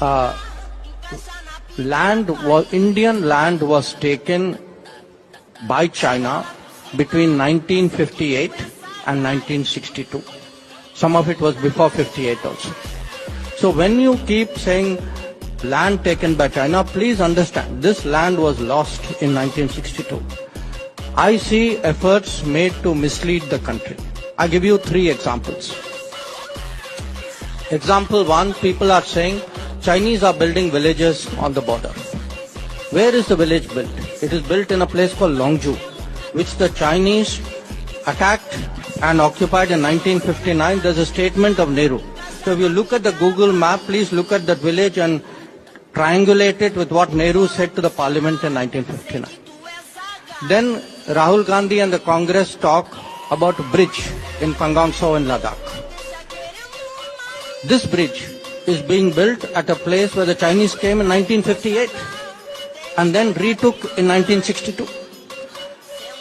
uh, Indian land was taken by China between 1958 and 1962. Some of it was before 58 also. So when you keep saying land taken by China, please understand this land was lost in 1962. I see efforts made to mislead the country. I give you 3 examples. Example 1, people are saying Chinese are building villages on the border. Where is the village built? It is built in a place called Longju, which the Chinese attacked and occupied in 1959. There's a statement of Nehru. So if you look at the Google map, please look at that village and triangulate it with what Nehru said to the parliament in 1959. Then Rahul Gandhi and the Congress talk about a bridge in Pangong Tso in Ladakh. This bridge is being built at a place where the Chinese came in 1958 and then retook in 1962.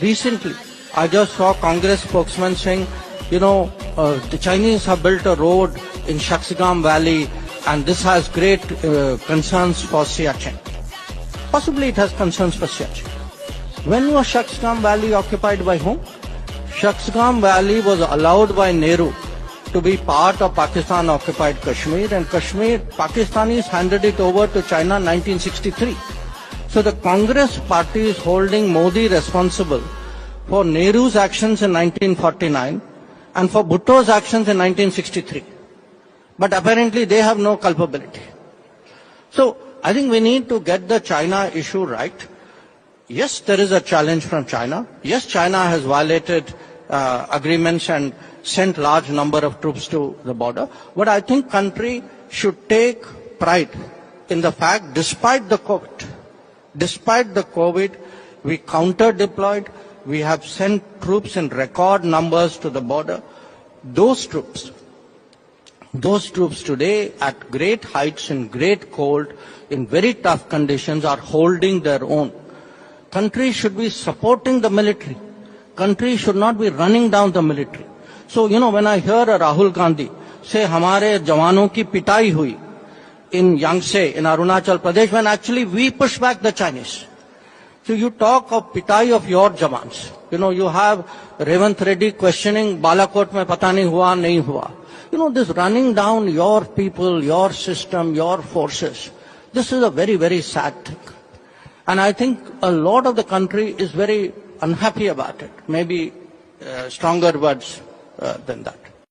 Recently, I just saw Congress spokesman saying, the Chinese have built a road in Shaksgam Valley and this has great concerns for Siachen. Possibly it has concerns for Siachen. When was Shaksgam Valley occupied by whom? Shaksgam Valley was allowed by Nehru to be part of Pakistan occupied Kashmir, and Pakistanis handed it over to China in 1963. So the Congress party is holding Modi responsible for Nehru's actions in 1949 and for Bhutto's actions in 1963. But apparently they have no culpability. So I think we need to get the China issue right. Yes, there is a challenge from China. Yes, China has violated agreements and sent large number of troops to the border. But I think country should take pride in the fact, despite the COVID, we counter-deployed, we have sent troops in record numbers to the border. Those troops today at great heights, in great cold, in very tough conditions are holding their own. Country should be supporting the military. Country should not be running down the military. So, when I hear a Rahul Gandhi say, "Hamare jawanon ki pitai hui in Yangtze, in Arunachal Pradesh," when actually we push back the Chinese. So you talk of pitai of your jawans. You have Revant Reddy questioning Balakot mein pata nahi hua, nahi hua. This running down your people, your system, your forces, this is a very, very sad thing. And I think a lot of the country is very unhappy about it. Maybe stronger words than that.